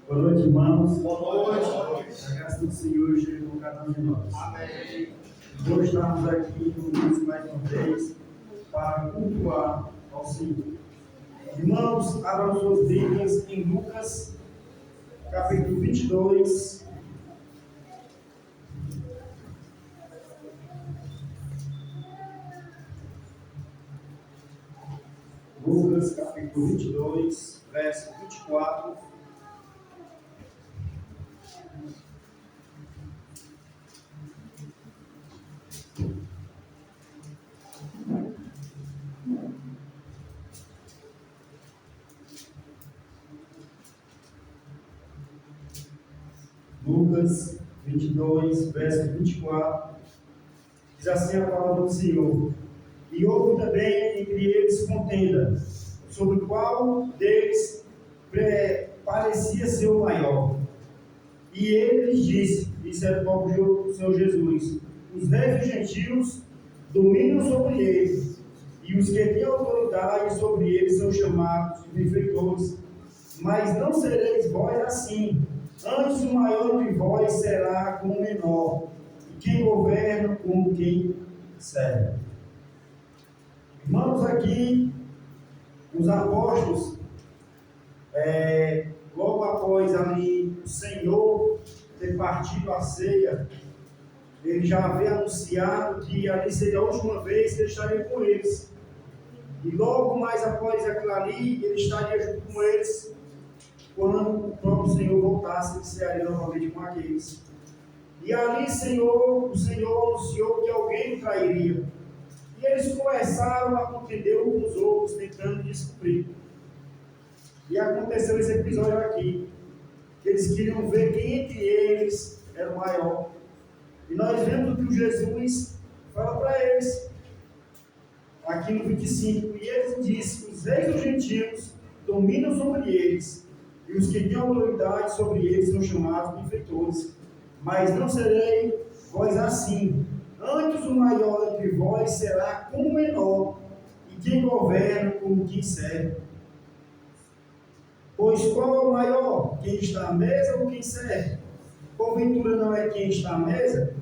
Boa noite, irmãos. Boa noite. A graça do Senhor esteja com cada um de nós. Amém. Hoje estamos aqui unidos mais uma vez para cultuar ao Senhor. Irmãos, abram suas Bíblias em Lucas, capítulo 22. Lucas, capítulo 22, verso 24. Lucas 22, verso 24, diz assim a palavra do Senhor: E houve também entre eles contenda, sobre qual deles parecia ser o maior. E ele lhes disse era o próprio Senhor Jesus: Os reis dos gentios dominam sobre eles, e os que têm autoridade sobre eles são chamados de benfeitores. Mas não sereis vós assim. Antes o maior de vós será como o menor, e quem governa como quem serve. Irmãos, aqui, os apóstolos, logo após ali o Senhor ter partido a ceia, ele já havia anunciado que ali seria a última vez que ele estaria com eles. E logo mais após aquilo ali, ele estaria junto com eles, quando o próprio Senhor voltasse, ele cearia novamente com aqueles. E ali o Senhor anunciou que alguém o trairia. E eles começaram a contender uns com os outros, tentando descobrir. E aconteceu esse episódio aqui, que eles queriam ver quem entre eles era o maior. E nós vemos que o Jesus fala para eles, aqui no 25, e eles dizem que os reis dos gentios dominam sobre eles, e os que têm autoridade sobre eles são chamados benfeitores. Mas não serei vós assim. Antes o maior entre vós será como o menor, e quem governa como quem serve. Pois qual é o maior? Quem está à mesa ou quem serve? Porventura não é quem está à mesa?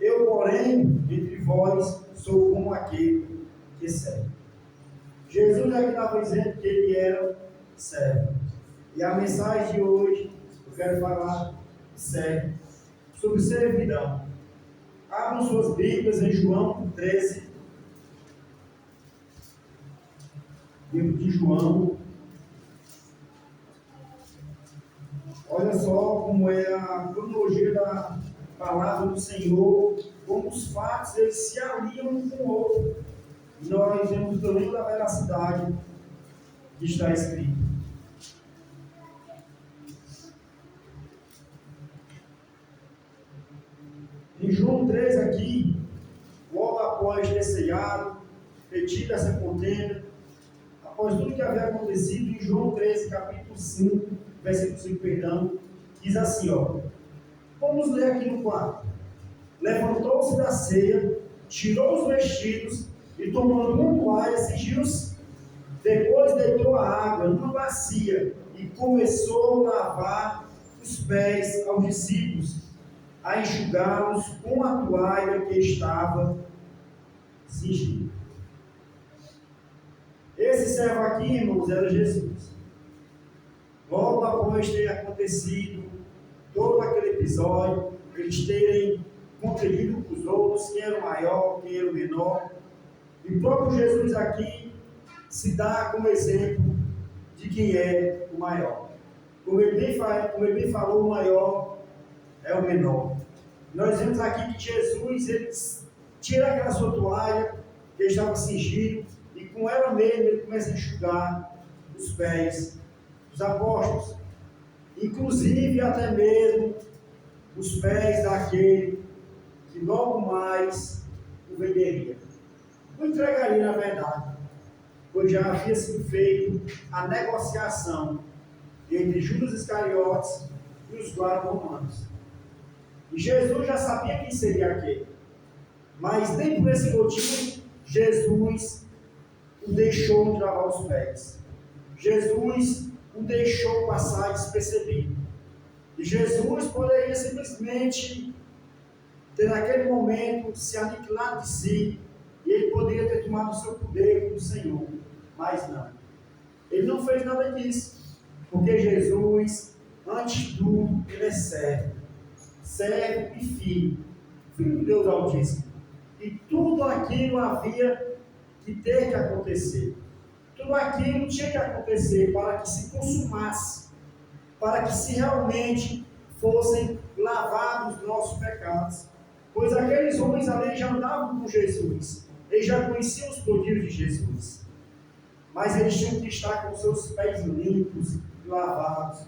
Eu, porém, entre vós, sou como aquele que serve. Jesus aqui estava dizendo que ele era servo. E a mensagem de hoje, eu quero falar sobre servidão. Abram suas Bíblias em João 13. Livro de João. Olha só como é a cronologia da palavra do Senhor, como os fatos eles se aliam um com o outro. E nós vemos também da veracidade que está escrito. Em João 13 aqui, logo após ter ceiado, ter tido essa contenda, após tudo que havia acontecido, em João 13, capítulo 5, versículo 5, diz assim, vamos ler aqui no 4. Levantou-se da ceia, tirou os vestidos e tomando uma toalha, cingiu-se. Depois deitou a água numa bacia e começou a lavar os pés aos discípulos, a enxugá-los com a toalha que estava cingida. Esse servo aqui, irmãos, era Jesus. Logo após ter acontecido todo aquele episódio, eles terem contendido com os outros, quem era o maior, quem era o menor, e o próprio Jesus aqui se dá como exemplo de quem é o maior. Como ele bem falou, o maior é o menor. Nós vemos aqui que Jesus ele tira aquela sua toalha que estava cingido e com ela mesmo ele começa a enxugar os pés dos apóstolos, inclusive até mesmo os pés daquele que logo mais o venderia, o entregaria na verdade, pois já havia sido feita a negociação entre Judas Iscariotes e os guardas romanos. E Jesus já sabia quem seria aquele. Mas nem por esse motivo, Jesus o deixou de lavar os pés. Jesus o deixou passar despercebido. E Jesus poderia simplesmente ter naquele momento se aniquilado de si, e ele poderia ter tomado o seu poder como Senhor, mas não. Ele não fez nada disso, porque Jesus, antes de tudo, ele é servo e filho de Deus Altíssimo. E tudo aquilo havia que ter que acontecer. Tudo aquilo tinha que acontecer para que se consumasse, para que se realmente fossem lavados os nossos pecados. Pois aqueles homens ali já andavam com Jesus, eles já conheciam os prodígios de Jesus, mas eles tinham que estar com seus pés limpos e lavados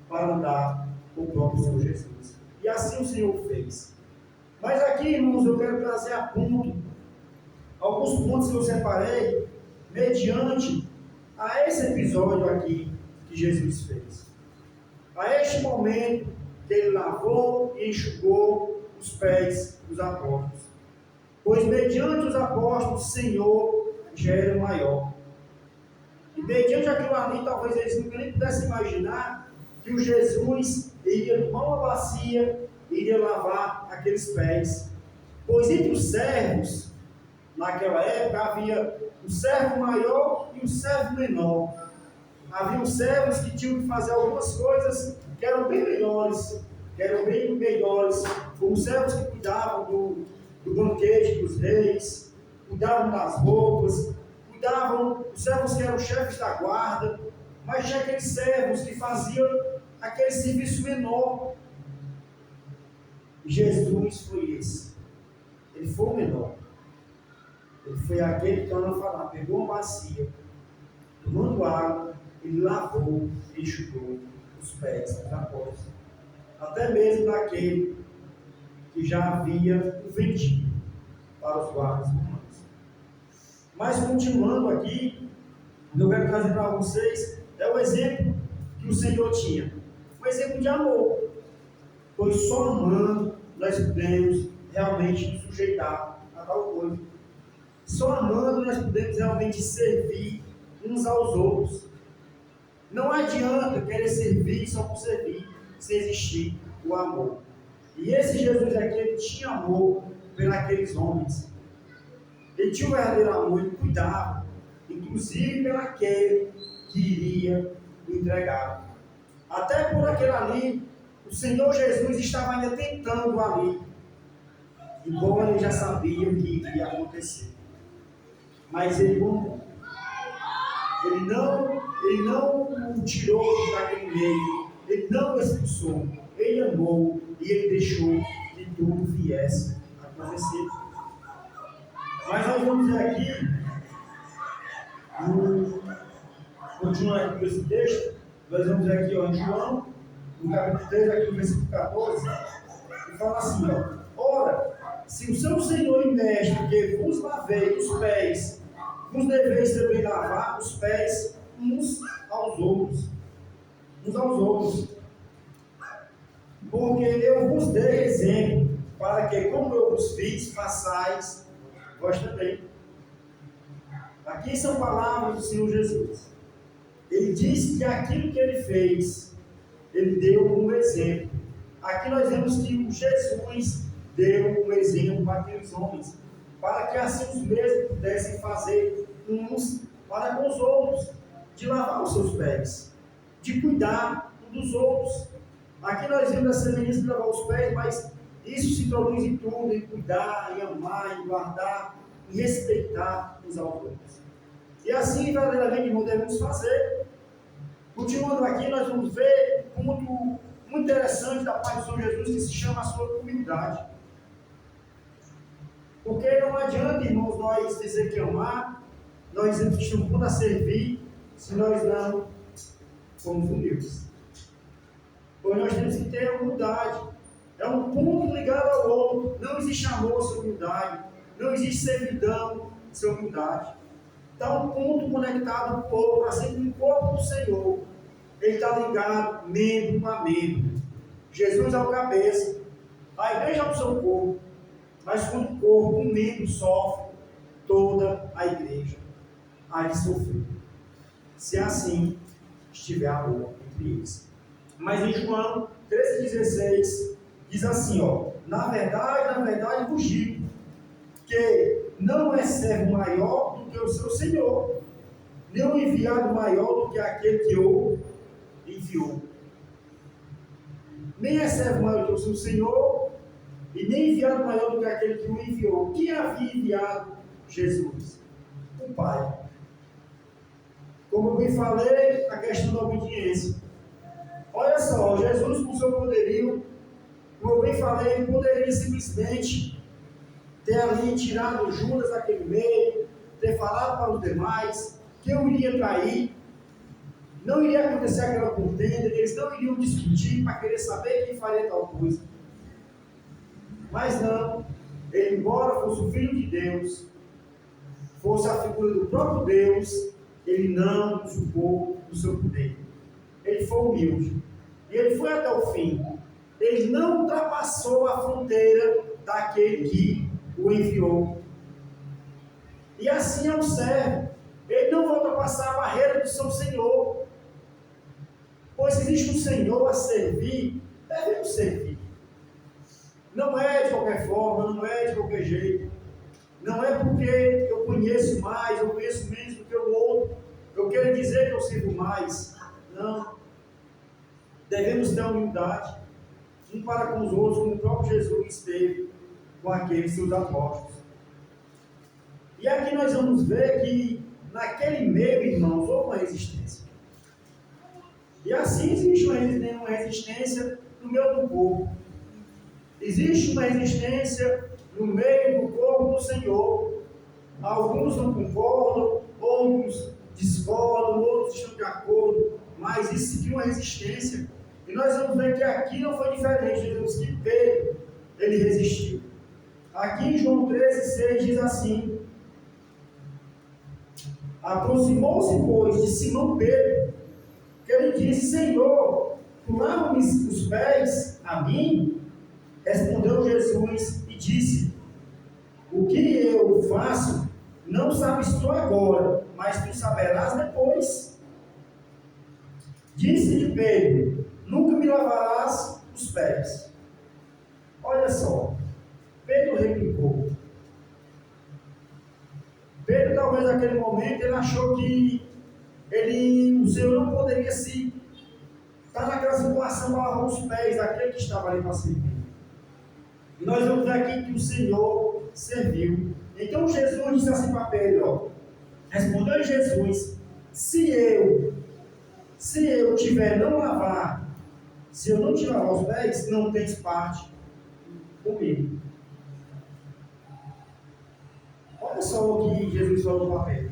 para andar com o próprio Senhor Jesus. E assim o Senhor fez. Mas aqui, irmãos, eu quero trazer a ponto alguns pontos que eu separei mediante a esse episódio aqui que Jesus fez. A este momento que ele lavou e enxugou os pés dos apóstolos. Pois mediante os apóstolos, o Senhor já era maior. E mediante aquilo ali, talvez eles nunca nem pudessem imaginar que o Jesus iria tomar uma bacia e iria lavar aqueles pés. Pois entre os servos, naquela época, havia o servo maior e o servo menor. Havia os servos que tinham que fazer algumas coisas que eram bem melhores, como os servos que cuidavam do banquete dos reis, cuidavam das roupas, cuidavam os servos que eram chefes da guarda, mas tinha aqueles servos que faziam aquele serviço menor. Jesus foi esse. Ele foi o menor. Ele foi aquele que eu falar, pegou uma bacia, tomando água, ele lavou e enxugou os pés dos apóstolos, até mesmo daquele que já havia o vendido para os guardas romanos. Mas continuando aqui, o que eu quero trazer para vocês é o exemplo que o Senhor tinha, um exemplo de amor, pois só amando nós podemos realmente nos sujeitar a tal coisa. Só amando nós podemos realmente servir uns aos outros. Não adianta querer servir só por servir, se existir o amor. E esse Jesus aqui, ele tinha amor pelos homens. Ele tinha um verdadeiro amor, ele cuidava, inclusive pelaquele que iria o entregar. Até por aquele ali, o Senhor Jesus estava ainda tentando ali, embora ele já sabia o que iria acontecer. Mas ele não o tirou daquele meio, ele não o expulsou, ele amou e ele deixou que tudo viesse a acontecer. Mas nós vamos ver aqui, continuando aqui com esse texto, nós vamos ver aqui em João, no capítulo 3, aqui no versículo 14, e fala assim, ora, se o seu Senhor e Mestre que vos lavei os pés, vos deveis também lavar os pés uns aos outros. Porque eu vos dei exemplo, para que, como eu vos fiz, façais vós também. Aqui são palavras do Senhor Jesus. Ele disse que aquilo que ele fez, ele deu um exemplo. Aqui nós vemos que Jesus deu um exemplo para aqueles homens, para que assim os mesmos pudessem fazer uns para com os outros, de lavar os seus pés, de cuidar uns dos outros. Aqui nós vemos a semelhança de lavar os pés, mas isso se traduz em tudo, em cuidar, em amar, em guardar, em respeitar uns aos outros. E assim, verdadeiramente, nós devemos fazer. Continuando aqui, nós vamos ver um ponto muito interessante da parte do Senhor Jesus, que se chama a sua humildade. Porque não adianta, irmãos, nós dizer que amar, nós dizemos que estamos prontos a servir, se nós não somos humildes. Pois nós temos que ter humildade. É um ponto ligado ao outro. Não existe amor sem humildade. Não existe servidão sem humildade. Está um ponto conectado ao corpo, assim como o corpo do Senhor. Ele está ligado membro a membro. Jesus é o cabeça. A igreja é o seu corpo. Mas quando o corpo, um membro sofre, toda a igreja há de sofrer. Se assim estiver amor entre eles. Mas em João 13,16 diz assim, ó: na verdade vos digo, que não é servo maior do que o seu Senhor, nem um enviado maior do que aquele que o enviou. Nem é servo maior do que o seu Senhor, e nem enviado maior do que aquele que o enviou. Quem havia enviado Jesus? O Pai. Como eu bem falei, a questão da obediência. Olha só, Jesus, com seu poderio, como eu bem falei, ele poderia simplesmente ter ali tirado Judas daquele meio, ter falado para os demais que eu iria trair, não iria acontecer aquela contenda, eles não iriam discutir para querer saber quem faria tal coisa. Mas não, ele, embora fosse o Filho de Deus, fosse a figura do próprio Deus, ele não usurpou o seu poder. Ele foi humilde. E ele foi até o fim. Ele não ultrapassou a fronteira daquele que o enviou. E assim é o servo. Ele não vai ultrapassar a barreira do seu Senhor. Pois se existe um Senhor a servir, devemos servir. Não é de qualquer forma, não é de qualquer jeito. Não é porque eu conheço mais, eu conheço menos do que o outro. Eu quero dizer que eu sirvo mais. Não. Devemos ter humildade, um para com os outros, como o próprio Jesus teve com aqueles seus apóstolos. E aqui nós vamos ver que naquele meio, irmãos, houve uma resistência. E assim existe uma resistência no meio do corpo. Existe uma resistência no meio do corpo do Senhor. Alguns não concordam, outros discordam, outros estão de acordo, mas isso se cria uma resistência. E nós vamos ver que aqui não foi diferente. Jesus, que Pedro, ele resistiu. Aqui em João 13,6 diz assim: aproximou-se, pois, de Simão Pedro, que ele disse: Senhor, tu lava-me os pés a mim? Respondeu Jesus e disse: o que eu faço, não sabes tu agora, mas tu saberás depois. Disse-lhe Pedro: nunca me lavarás os pés. Olha só, Pedro replicou. Pedro, talvez naquele momento, ele achou que o Senhor não poderia se estar naquela situação para lavar os pés daquele que estava ali para servir. E nós vamos ver aqui que o Senhor serviu. Então Jesus disse assim para Pedro, ó, respondeu Jesus: se eu tiver não lavar, se eu não te lavar os pés, não tens parte comigo. Olha só o que Jesus falou para Pedro.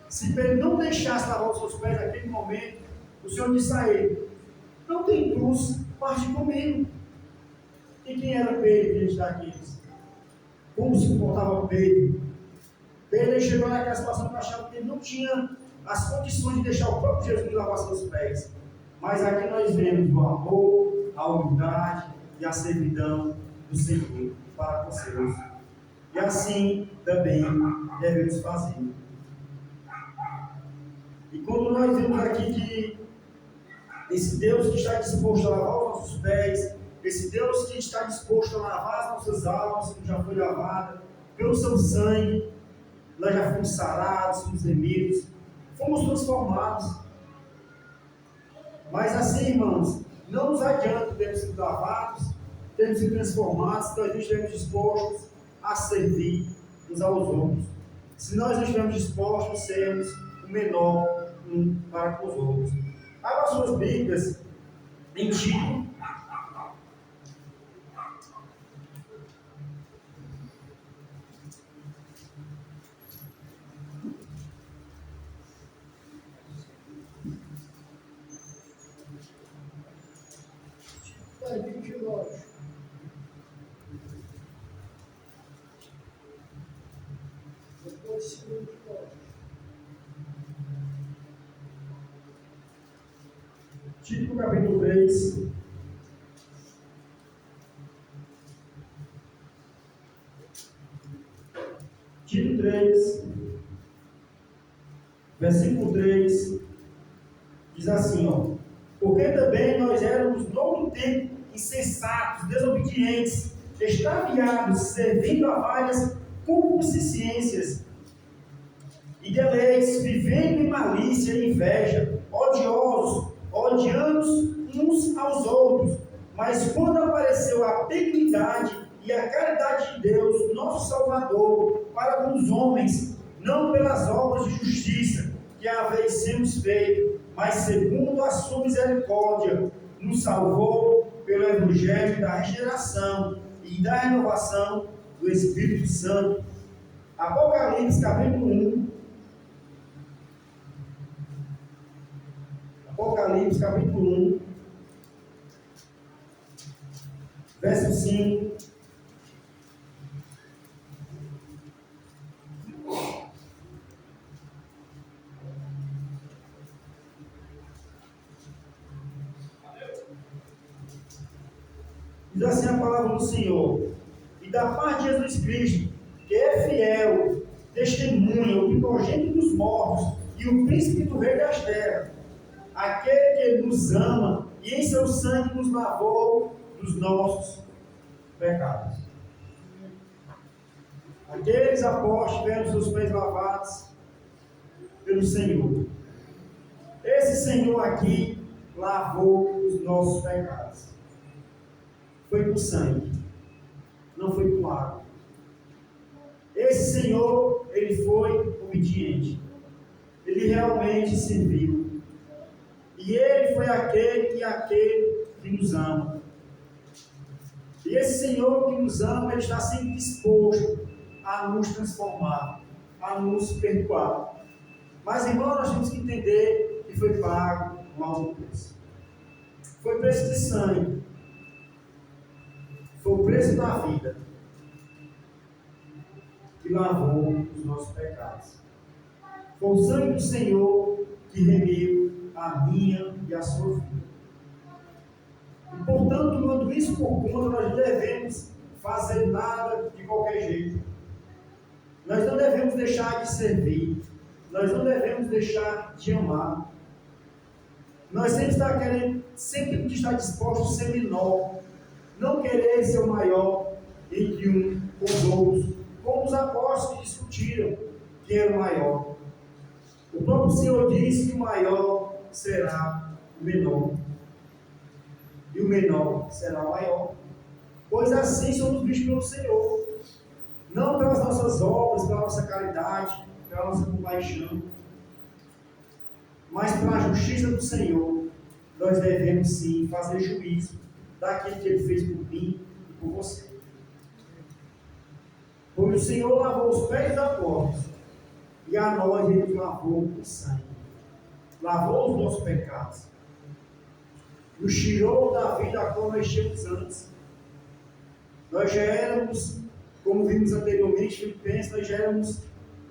Se Pedro não deixasse lavar os seus pés naquele momento, o Senhor disse a ele: não tem cruz, parte comigo. E quem era Pedro diante daqueles? Como se comportava Pedro? Pedro chegou naquela situação que achava que ele não tinha as condições de deixar o próprio Jesus lavar seus pés. Mas aqui nós vemos o amor, a humildade e a servidão do Senhor para com seus. E assim também devemos fazer. E quando nós vemos aqui que esse Deus que está disposto a lavar os nossos pés, esse Deus que está disposto a lavar as nossas almas, como já foi lavada, pelo seu sangue, nós já fomos sarados, fomos remidos, fomos transformados. Mas assim, irmãos, não nos adianta termos sido lavados, termos sido transformados, se nós não estivermos dispostos a servir uns aos outros. Se nós não estivermos dispostos a sermos o menor um para com os outros. Abra suas Bíblias em Tito. Tito capítulo 3. Tito 3, versículo 3, diz assim, ó: Porque também nós éramos, no outro tempo, insensatos, desobedientes, extraviados, servindo a várias concupiscências e deleites, vivendo em malícia e inveja, odiosos, odiando uns aos outros. Mas quando apareceu a benignidade e a caridade de Deus, nosso Salvador, para com os homens, não pelas obras de justiça que havemos feito, mas segundo a sua misericórdia, nos salvou pelo Evangelho da regeneração e da renovação do Espírito Santo. Apocalipse capítulo 1. Apocalipse capítulo 1, verso 5. Diz assim a palavra do Senhor: e da parte de Jesus Cristo, que é fiel, testemunha, o primogênito dos mortos e o príncipe do rei das terras, aquele que nos ama e em seu sangue nos lavou dos nossos pecados. Aqueles apóstolos tiveram seus pés lavados pelo Senhor. Esse Senhor aqui lavou os nossos pecados. Foi com sangue, não foi com água. Esse Senhor, ele foi obediente. Ele realmente serviu. E ele foi aquele que nos ama. E esse Senhor que nos ama, ele está sempre disposto a nos transformar, a nos perdoar. Mas, irmão, nós temos que entender que foi pago um alto preço. Foi preço de sangue. Foi o preço da vida que lavou os nossos pecados. Foi o sangue do Senhor que remiu a minha e a sua vida. E, portanto, quando isso por conta, nós não devemos fazer nada de qualquer jeito. Nós não devemos deixar de servir. Nós não devemos deixar de amar. Nós sempre estar dispostos a ser menor. Não querer ser o maior entre com os outros, como os apóstolos discutiram quem era o maior. O próprio Senhor disse que o maior será o menor, e o menor será o maior. Pois assim somos vistos pelo Senhor, não pelas nossas obras, pela nossa caridade, pela nossa compaixão, mas pela justiça do Senhor. Nós devemos sim fazer juízo daquilo que Ele fez por mim e por você. Pois o Senhor lavou os pés dos apóstolos, e a nós Ele lavou com sangue. Lavou os nossos pecados. Nos tirou da vida a qual nós tínhamos antes. Nós já éramos, como vimos anteriormente, Filipenses, nós já éramos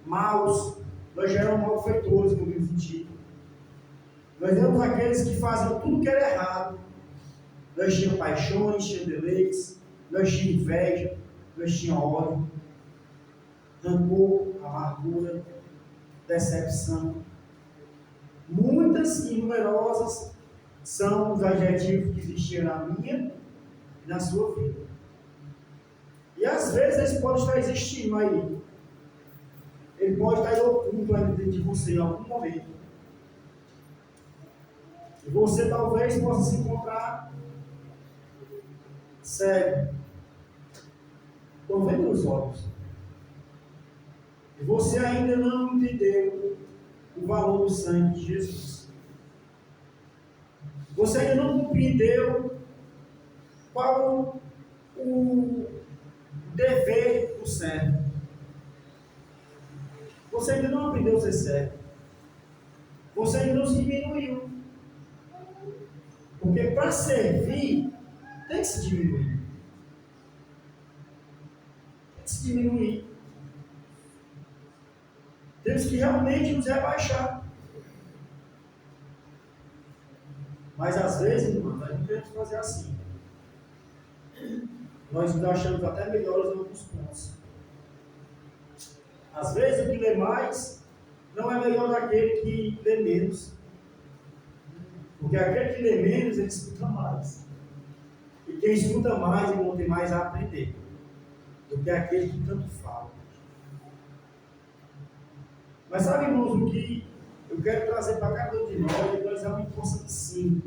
maus, nós já éramos malfeitores, como vimos no título. Nós éramos aqueles que faziam tudo que era errado. Nós tínhamos paixões, tínhamos deleites, nós tínhamos inveja, nós tínhamos ódio, rancor, amargura, decepção. Muitas e numerosas são os adjetivos que existiam na minha e na sua vida. E às vezes eles podem estar existindo aí. Ele pode estar oculto aí dentro de você em algum momento. E você talvez possa se encontrar cego, com vendo os olhos. E você ainda não entendeu o valor do sangue de Jesus. Você ainda não compreendeu qual o dever do servo. Você ainda não aprendeu a ser servo. Você ainda não se diminuiu. Porque para servir, tem que se diminuir. Tem que se diminuir. Temos que realmente nos rebaixar. Mas às vezes, irmão, nós não queremos fazer assim. Nós nos achamos até melhores em alguns pontos. Às vezes o que lê mais não é melhor daquele que lê menos. Porque aquele que lê menos, ele escuta mais. E quem escuta mais, irmão, tem mais a aprender do que aquele que tanto fala. Mas sabe, irmãos, o que eu quero trazer para cada um de nós realmente possa sim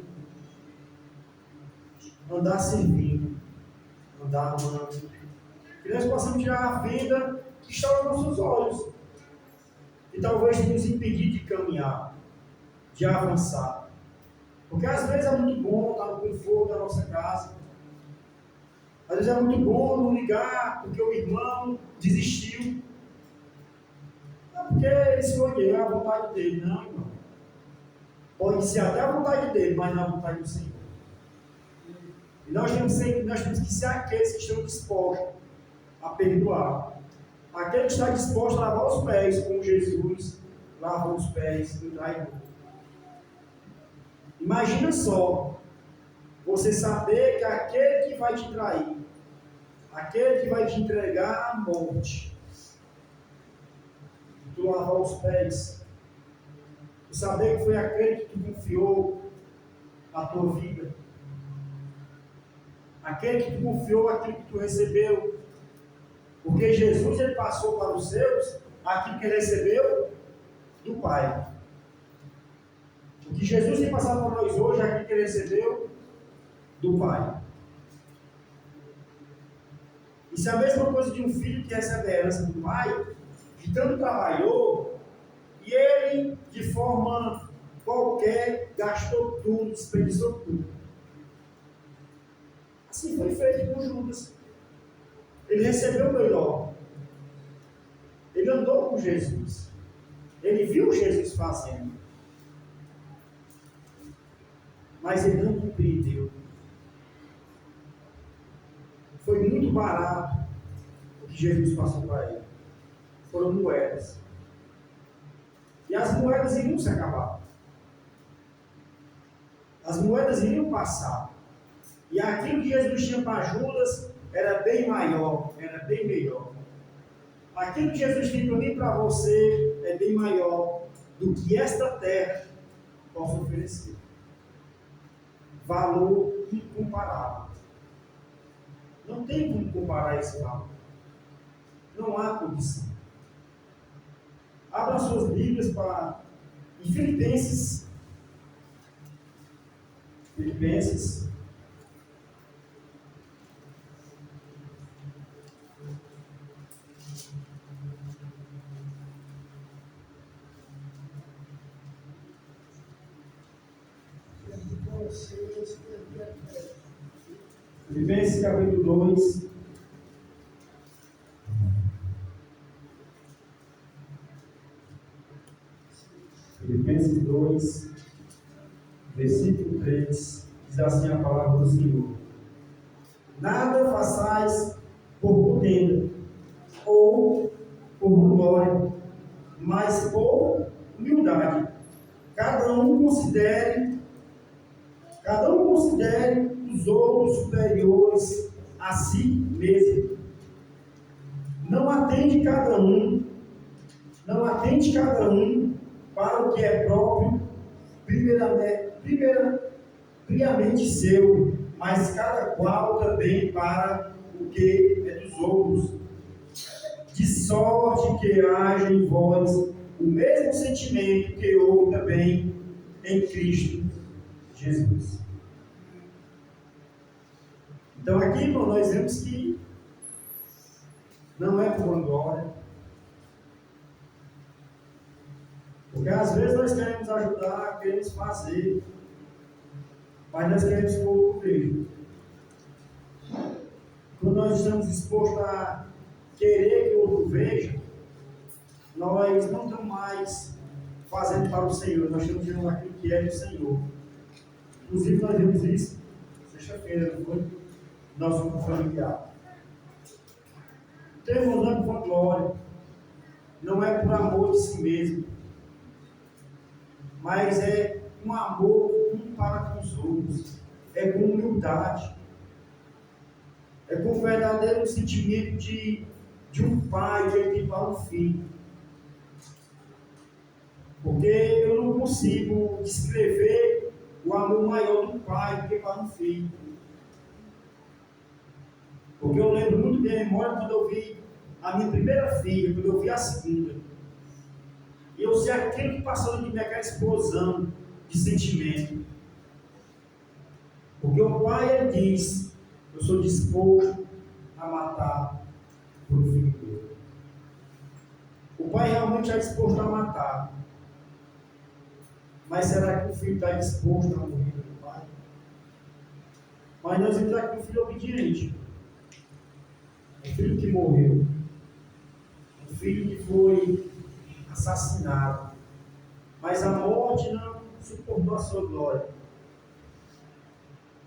andar servindo, andar amando. Que nós possamos tirar a vida que está aos nossos olhos. E talvez nos impedir de caminhar, de avançar. Porque às vezes é muito bom estar no conforto da nossa casa. Às vezes é muito bom não ligar porque o irmão desistiu. Não porque ele escolheu a vontade dele, não, irmão. Pode ser até a vontade dele, mas não a vontade do Senhor. E nós temos que ser aqueles que estão dispostos a perdoar. Aquele que está disposto a lavar os pés, como Jesus lavou os pés do traidor. Imagina só, você saber que aquele que vai te trair, aquele que vai te entregar à morte, tu lavar os pés, tu saber que foi aquele que tu confiou a tua vida, aquele que tu confiou aquilo que tu recebeu, porque Jesus ele passou para os seus aquilo que ele recebeu do Pai. O que Jesus tem passado para nós hoje é aquilo que ele recebeu do Pai. Isso é a mesma coisa de um filho que recebe a herança do pai, que tanto trabalhou, e ele, de forma qualquer, gastou tudo, desperdiçou tudo. Assim foi feito com Judas. Ele recebeu o melhor. Ele andou com Jesus. Ele viu Jesus fazendo. Mas ele não compreendeu. Foi muito barato o que Jesus passou para ele. Foram moedas. E as moedas iriam se acabar. As moedas iriam passar. E aquilo que Jesus tinha para Judas era bem maior, era bem melhor. Aquilo que Jesus tem para mim e para você é bem maior do que esta terra possa oferecer. Valor incomparável. Não tem como comparar esse valor. Não há condição. Abra suas Bíblias para em Filipenses. Filipenses. Filipenses capítulo 2. Filipenses 2, versículo 3, diz assim a palavra do Senhor: nada façais por contenda ou por glória, mas por humildade. Cada um considere os outros superiores a si mesmo. Não atende cada um para o que é próprio, primeiramente seu, mas cada qual também para o que é dos outros. De sorte que haja em vós o mesmo sentimento que houve também em Cristo Jesus. Então aqui, irmão, nós vemos que não é por glória. Porque às vezes nós queremos ajudar, queremos fazer, mas nós queremos que o outro veja. Quando nós estamos dispostos a querer que o outro veja, nós não estamos mais fazendo para o Senhor, nós estamos vendo aquilo que é do Senhor. Inclusive nós vimos isso sexta-feira, não foi? Nosso grupo familiar. Então, irmãos, não é por glória, não é por amor de si mesmo, mas é um amor um para com os outros, é com humildade, é com o verdadeiro sentimento de um pai que ele tem para um filho. Porque eu não consigo descrever o amor maior do pai do que para um filho. Porque eu lembro muito bem a memória quando eu vi a minha primeira filha, quando eu vi a segunda. E eu sei aquilo que passou de mim, aquela explosão de sentimento. Porque o pai, ele diz: eu sou disposto a matar por um filho meu. O pai realmente está disposto a matar. Mas será que o filho está disposto a morrer pelo pai? Mas nós vimos aqui um filho obediente. Um filho que morreu. Um filho que foi assassinado. Mas a morte não suportou a sua glória.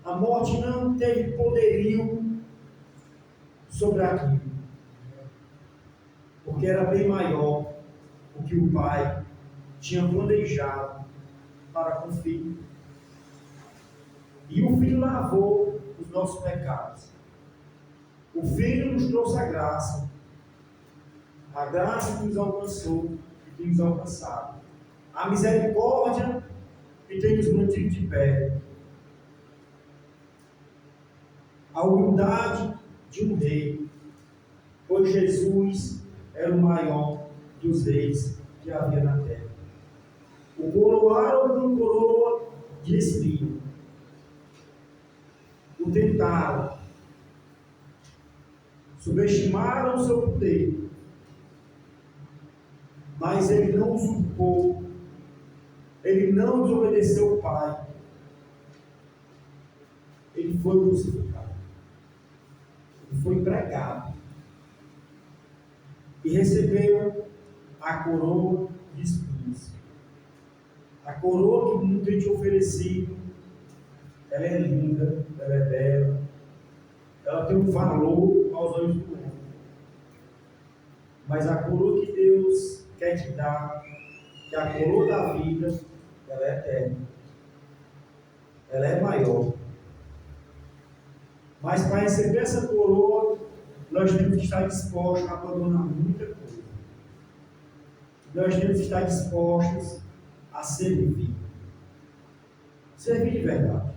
A morte não teve poderio sobre aquilo. Porque era bem maior o que o pai tinha planejado para com o filho. E o filho lavou os nossos pecados. O filho nos trouxe a graça que nos alcançou e que nos alcançado. A misericórdia que tem nos mantido de pé. A humildade de um rei, pois Jesus era o maior dos reis que havia na terra. O coroaram com coroa de espinho. O tentaram. Subestimaram o seu poder. Mas ele não usurpou. Ele não desobedeceu o Pai. Ele foi crucificado. Ele foi pregado. E recebeu a coroa de espinhos. A coroa que o mundo tem te oferecido, ela é linda, ela é bela, ela tem um valor aos olhos do mundo. Mas a coroa que Deus quer te dar, que é a coroa da vida, ela é eterna. Ela é maior. Mas para receber essa coroa, nós temos que estar dispostos a abandonar muita coisa. Nós temos que estar dispostos a servir. Servir de verdade.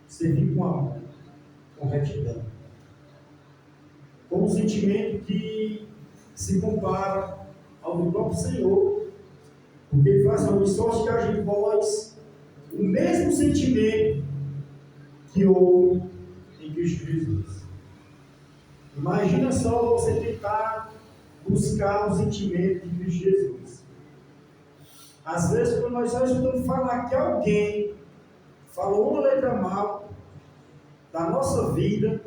Servir com amor, com retidão. Com um sentimento que se compara ao do próprio Senhor. Porque Ele faz uma sorte que haja em vós o mesmo sentimento que houve em Cristo Jesus. Imagina só você tentar buscar o sentimento de Cristo Jesus. Às vezes, quando nós só escutamos falar que alguém falou uma letra mal da nossa vida,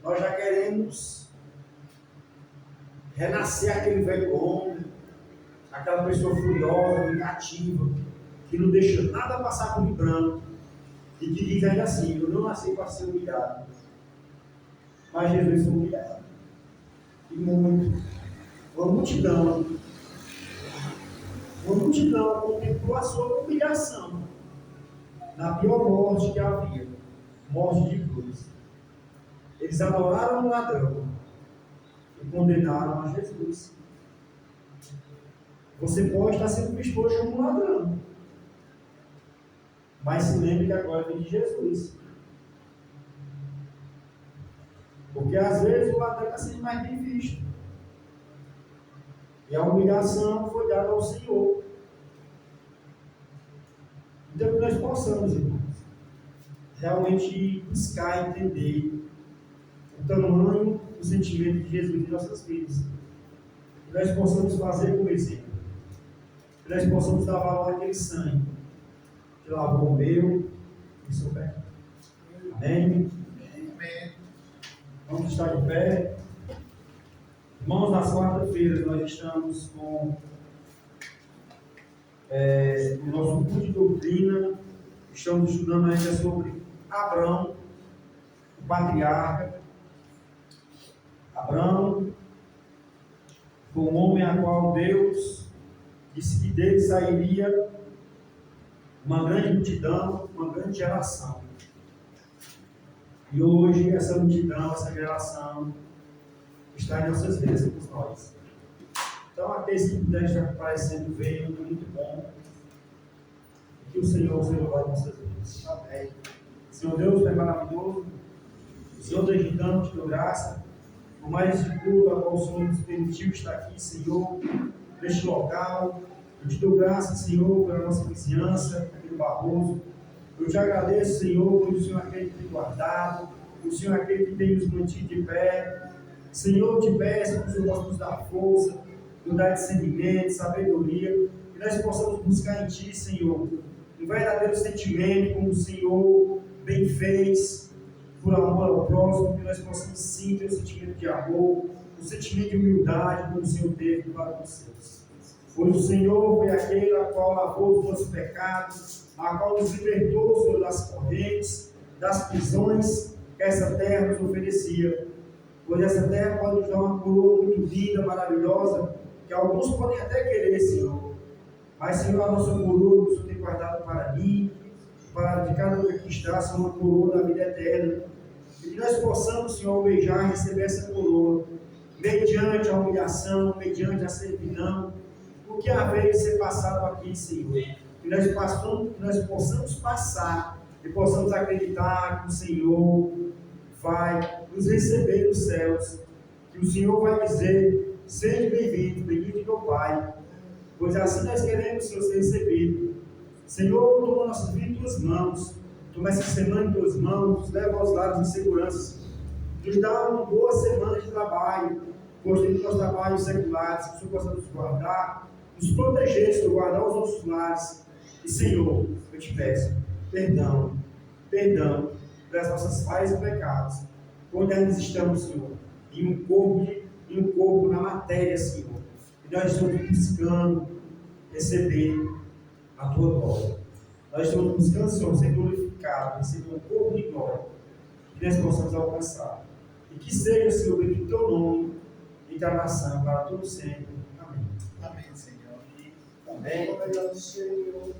nós já queremos renascer aquele velho homem, aquela pessoa furiosa, vingativa, que não deixa nada passar por branco, e que diz ainda assim: eu não nasci para ser humilhado. Mas Jesus foi humilhado. E muito. Uma multidão contemplou a sua humilhação na pior morte que havia, morte de cruz. Eles adoraram o ladrão e condenaram a Jesus. Você pode estar sendo visto hoje como um ladrão, mas se lembre que agora vem de Jesus. Porque às vezes o ladrão está sendo mais bem visto. E a humilhação foi dada ao Senhor. Então que nós possamos, irmãos, realmente buscar entender o tamanho do sentimento de Jesus em nossas vidas. Que nós possamos fazer como exemplo. Que nós possamos dar valor àquele sangue que lavou o meu e o seu pé. Amém? Amém. Vamos estar de pé. Irmãos, nas quarta-feiras nós estamos com o nosso curso de doutrina. Estamos estudando ainda sobre Abrão, o patriarca. Abrão foi um homem a qual Deus disse que dele sairia uma grande multidão, uma grande geração. E hoje essa multidão, essa geração está em nossas vidas por nós. Então, aqueles que puderem estar aparecendo, venham, muito bom. Que o Senhor seja o nossas vidas. Amém. Senhor Deus, é maravilhoso. Senhor, nós te dou graça. Por mais de culto a qual o Senhor nos permitiu estar aqui, Senhor, neste local. Eu te dou graça, Senhor, pela nossa vizinhança, aqui no Barroso. Eu te agradeço, Senhor, por o Senhor aquele que tem guardado, o Senhor aquele que tem nos mantido de pé. Senhor, eu te peço que o Senhor possa nos dar força, nos dar discernimento, sabedoria, que nós possamos buscar em Ti, Senhor, um verdadeiro sentimento, como o Senhor bem fez, por amor ao próximo, que nós possamos sim ter um sentimento de amor, um sentimento de humildade, como o Senhor teve para vocês. Pois o Senhor foi aquele a qual lavou os nossos pecados, a qual nos libertou, Senhor, das correntes, das prisões que essa terra nos oferecia. Pois essa terra pode nos dar uma coroa muito linda, maravilhosa, que alguns podem até querer, Senhor. Mas, Senhor, a nossa coroa que o Senhor tem guardado para mim, para de cada um que está, Senhor, uma coroa da vida eterna. E que nós possamos, Senhor, almejar e receber essa coroa, mediante a humilhação, mediante a servidão, o que haver de ser passado aqui, Senhor. Que nós possamos passar e possamos acreditar que o Senhor vai nos receber nos céus, que o Senhor vai dizer: seja bem-vindo, bendito meu Pai, pois assim nós queremos, Senhor, ser recebido. Senhor, toma nossas vidas em tuas mãos, toma essa semana em tuas mãos, nos leva aos lares em segurança, nos dá uma boa semana de trabalho, pois dentro dos nossos trabalhos seculares, que o Senhor possa nos guardar, nos proteger, Senhor, guardar os nossos lares. E, Senhor, eu te peço perdão pelas nossas falhas e pecados, onde nós estamos, Senhor, em um corpo na matéria, Senhor, e nós estamos buscando receber a tua glória. Nós estamos buscando, Senhor, ser glorificado, receber um corpo de glória, que nós possamos alcançar. E que seja, Senhor, bendito o teu nome, e da nação, para todo sempre. Amém. Amém, Senhor. Amém. Glória ao Senhor.